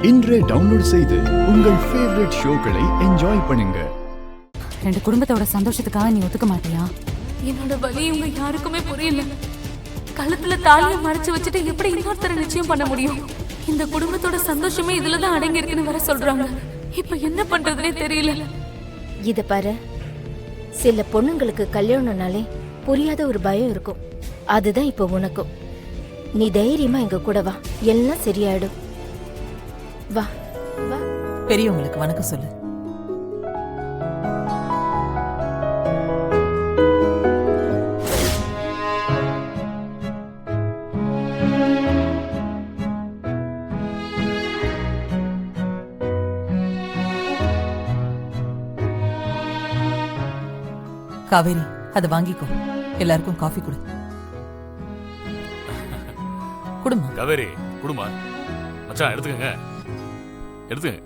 இன்றே டவுன்லோட் செய்து உங்கள் ஃபேவரட் ஷோக்களை என்ஜாய் பண்ணுங்க. ரெண்டு குடும்பத்தோட சந்தோஷத்துக்காக நீ ஒத்துக்க மாட்டியா? என்னோட வலி இவங்க யாருக்குமே புரியல. கழுத்துல தாலியை மறைச்சு வச்சுட்டு எப்படி இன்னொருத்தர நிச்சயம் பண்ண முடியும்? இந்த குடும்பத்தோட சந்தோஷமே இதுலதான் அடங்கி இருக்குன்னு வர சொல்றாங்க. இப்ப என்ன பண்றதுனே தெரியல. இத பாரு, சில பொண்ணுங்களுக்கு கல்யாணம்னாலே புரியாத ஒரு பயம் இருக்கும். அதுதான் இப்ப உனக்கும். நீ தைரியமா எங்க கூட வா, எல்லாம் சரியாயிடும். வா வா. பெரியவங்களுக்கு வணக்கம் சொல்லு. காவேரி, அதை வாங்கிக்கோ. எல்லாருக்கும் காஃபி கொடு. குடுமா காவேரி, குடுமா. மச்சான் எடுத்துக்கங்க, எடுத்துக்கங்க.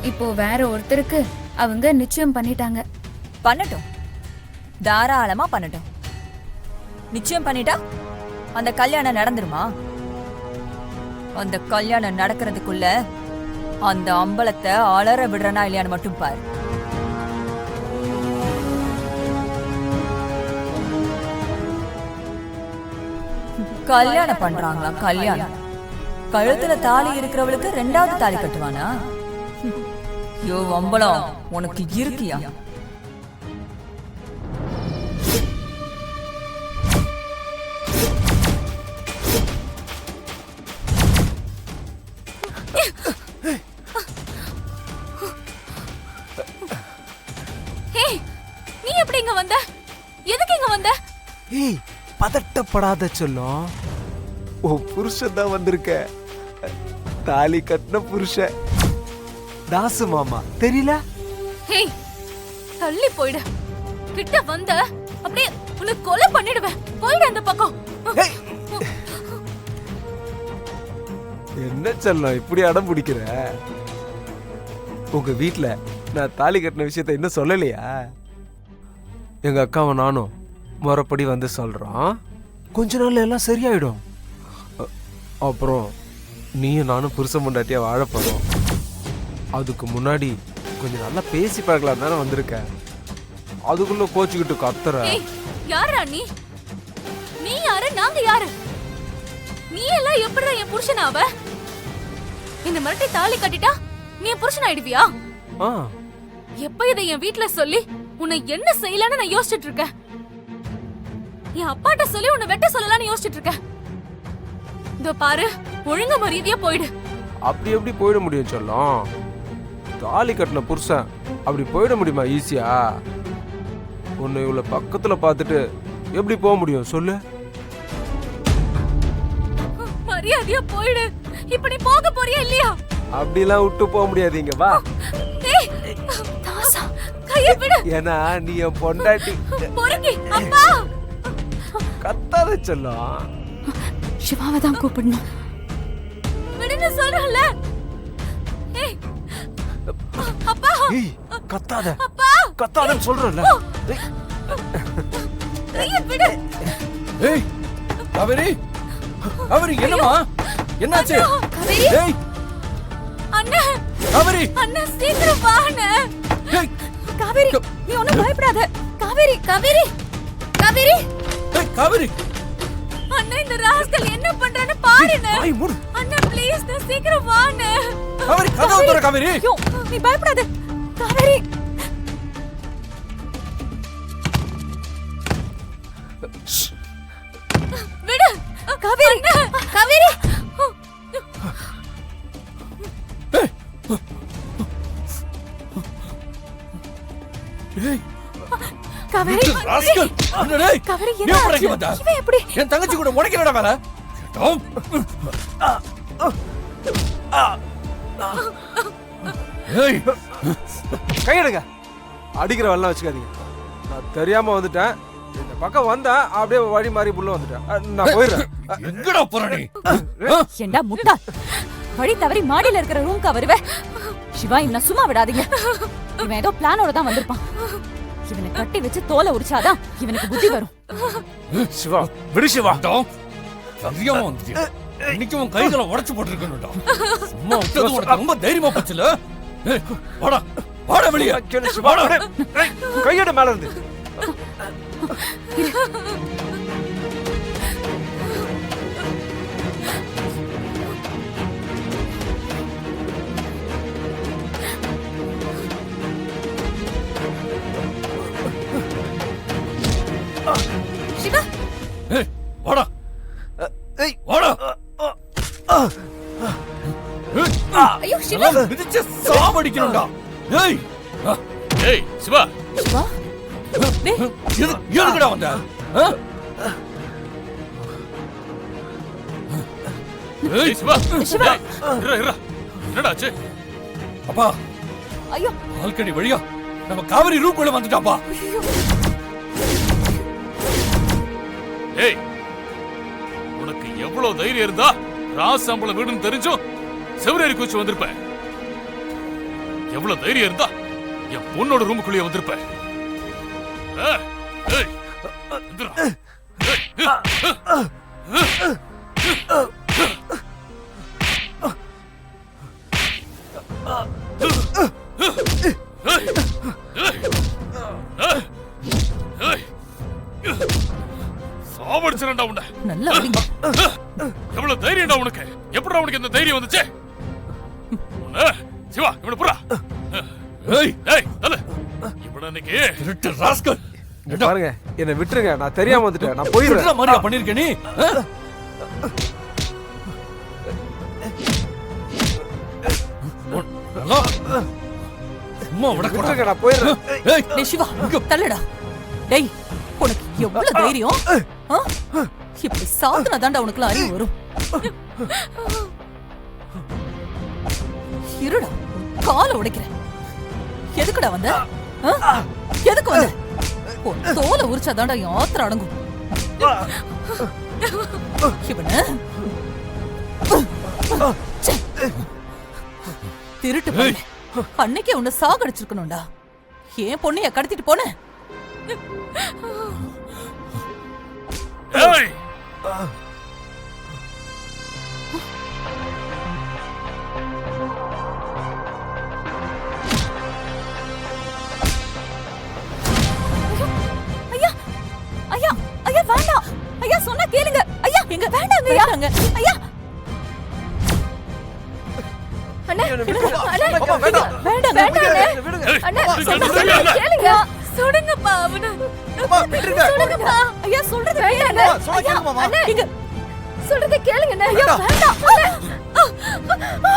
இப்போ வேற ஒருத்தருக்கு அவங்க நிச்சயம் பண்ணிட்டாங்க. பண்ணட்டும், தாராளமா பண்ணட்டும். நிச்சயம் பண்ணிட்டா அந்த கல்யாணம் நடந்துருமா? அந்த கல்யாணம் நடக்கிறதுக்குள்ள அந்த அம்பலத்தை அலற விடுறனா இல்லையான்னு மட்டும் பாரு. கல்யாணம் பண்றாங்களா? கல்யாணம் கழுத்துல தாலி இருக்கிறவளுக்கு ரெண்டாவது தாலி கட்டுவானா? யோ அம்பலம், உனக்கு இருக்கியா? நீ எப்படி இங்க வந்த? எதுக்கு இங்க வந்த? ஏய், பதட்டப்படாத சொல்லும். ஓ புருஷன் தான் வந்திருக்க. தாலி கட்டின புருஷன் தாசு மாமா, தெரியல? ஹேய், தள்ளி போயிடு. கிட்ட வந்த அப்படியே உன்னை கொலை பண்ணிடுவேன். போயிடு அந்த பக்கம். என்ன சொல்லும் இப்படி அடம் பிடிக்கிற? உங்க வீட்டுல நான் தாலி கட்டின விஷயத்த இன்னும் சொல்லலையா? எங்க அக்காவும் நானும் முறைப்படி வந்து சொல்றோம். கொஞ்ச நாள்ல எல்லாம் சரியாயிடும். அப்புறம் நீயும் நானும் புருஷன் பொண்டாட்டியா வாழ போறோம். அதுக்கு முன்னாடி கொஞ்சம் நல்லா பேசி பார்க்கலாம் தானே வந்திருக்க. அதுக்குள்ள கோச்சுக்கிட்டு கத்துற. யாரா நீ? நீ யாரு, நாங்க யாரு? நீ எல்லாம் எப்படிடா என் புருஷனாவ? இந்த மிரட்டி தாலி கட்டிட்டா நீ என் புருஷன் ஆயிடுவியா? எப்ப இதை என் வீட்டுல சொல்லி உன்னை என்ன செய்யலான்னு நான் யோசிச்சுட்டு இருக்கேன். என் அப்பாட்ட சொல்லி உன்னை வெட்ட சொல்லலான்னு யோசிச்சுட்டு இருக்கேன். இதோ பாரு, ஒழுங்க மரியாதையா போயிடு. அப்படி எப்படி போயிட முடியும் சொல்லும்? தாலி கட்டின புருஷன் அப்படி போயிட முடியுமா ஈஸியா? உன்னை இவ்வளவு பக்கத்துல பார்த்துட்டு எப்படி போக முடியும் சொல்லு? மரியாதையா போயிடு. இப்ப நீ போக போறியா இல்லையா? அப்படிலாம் விட்டு போக முடியாதீங்க. வா. தாசா, கைய விடு. ஏன்னா நீ என் பொண்டாட்டி. பொறுக்கி அப்பா. கத்தாத சொல்லும். சிவாவை தான் கூப்பிடணும். விடுன்னு சொல்றல. ஏய் அப்பா. ஏய், கத்தாத. அப்பா, கத்தாதன்னு சொல்றல. கைய விடு. ஏய் காவேரி, காவேரி என்னம்மா? என்னாச்சு? ஏய் அண்ணா, காவேரி, அண்ணா சீக்கிரம் வா அண்ணா. ஏய் காவேரி, நீ ஒண்ணும் பயப்படாத. காவேரி, காவேரி, காவேரி. ஏய் காவேரி. அண்ணா, இந்த ராஸ்கல் என்ன பண்றான்னு பாருங்க. ஐ மூடு. அண்ணா ப்ளீஸ், நான் சீக்கிரம் வா அண்ணா. காவேரி, கதவு திற காவேரி. யோ, நீ பயப்படாத. காவேரி. விடு. காவேரி, காவேரி. ஏய் காவேரி, ராஸ்கல். அண்ணே, காவேரி நீ என்ன எப்படி வந்த? இவன் எப்படி? என் தங்கச்சி கூட உனக்கு என்னடா வேலை? ஏய் கையெடுங்க. அடிக்கிற வெள்ளம் வச்சுக்காதீங்க. நான் தெரியாம வந்துட்டேன். இந்த பக்கம் வந்தா அப்படியே வழி மாறி புள்ள வந்துட்டேன். நான் போயிடுறேன். எங்கடா போற நீ? ஏண்டா முட்டா, வழி தவறி மாடியில இருக்கிற ரூம்க்கு வருவே. சிவா இவனை சும்மா விடாதீங்க. இவன் ஏதோ பிளானோட தான் வந்திருப்பான். இவனை கட்டி வச்சு தோலை உரிச்சாதான் இவனுக்கு புத்தி வரும். சிவா விடு சிவா. தெரியாம வந்துட்டியா? இன்னைக்கு உன் கைகளை உடைச்சு போட்டுருக்கணும்டா. சும்மா விட்டது உனக்கு ரொம்ப தைரியமா போச்சுல. ஏய், வாடா வாடா வெளியே. சிவா கையோட மேல இருந்து. சிவா ஏய், வாடா ஏய் வாடா. ஐயோ சிவா நல்லா மிதிச்சு சாவடிக்கணும்டா. ஏய் ஏய் சிவா சிவா எதுக்குடா வந்த? ஆ? ஏய் சிவா சிவா இரு என்னடா ஆச்சு? அப்பா ஐயோ பால்கனி வழியா நம்ம காவிரி ரூம்குள்ள வந்துட்டாப்பா. ஏய் உனக்கு எவ்வளவு தைரியம் இருந்தா ராசாம்பள வீடுன்னு தெரிஞ்சும் செவரேறி குச்சி வந்திருப்ப. எவ்வளவு தைரியம் இருந்தா என் பொண்ணோட ரூமுக்குள்ளேயே வந்திருப்ப. ஏய் எந்திரா. சாவடிச்சிரண்டா உன்னை. நல்லா அடிங்க. எவ்வளவு தைரியம்டா உனக்கு? எப்படிடா உனக்கு இந்த தைரியம் வந்துச்சு? சிவா இவனை புறா. ஏய் ஏய் தல இவனை இன்னைக்கு திருட்டு ராஸ்கல். பாருங்க என்ன விட்டுருங்க. நான் தெரியாம வந்துட்டேன். நான் போயிடுறேன். திருட்டுற மாதிரியா பண்ணிருக்க நீ? ஆ? நல்லா. சும்மா விடக்கூடாது. விட்டுருங்க நான் போயிடுறேன். ஏய் டேய் சிவா தள்ளுடா. டேய் உனக்கு எவ்வளவு தைரியம்? ஆ? இப்படி சாதனை தாண்டா உனக்குலாம் அறிவு வரும். இருடா காலை உடைக்கிறேன். எதுக்குடா வந்த? ஆ? எதுக்கு வந்த? உன் தோலை உரிச்சாதாண்டா என் ஆத்திரம் அடங்கும். இவன ச்சே. திருட்டு பண்ண அன்னைக்கே உன்னை சாகடிச்சிருக்கணும்டா. ஏன் பொண்ணைய கடத்திட்டு போன? ஏய் ஐயா ஐயா ஐயா வேண்டாம். ஐயா சொன்னா கேளுங்க. ஐயா எங்க வேண்டாங்க. வேண்டாங்க. ஐயா அண்ணா என்னை விட்டுருங்க. அண்ணா, அப்பா, வேண்டாம். வேண்டாங்க. என்னை விடுங்க. அண்ணா ஏய், சொன்னா சொல்லுங்க. கேளுங்க. சுடுங்கப்பா அவனை. அப்பா, விட்டுருங்க. சொல்லுங்கப்பா. ஐயா சொல்றது வேண்டாங்க. அப்பா, சொன்னா கேளுங்க, மாமா. அண்ணா இங்க சொல்றத கேளுங்க. ஐயா வேண்டாம். அண்ணா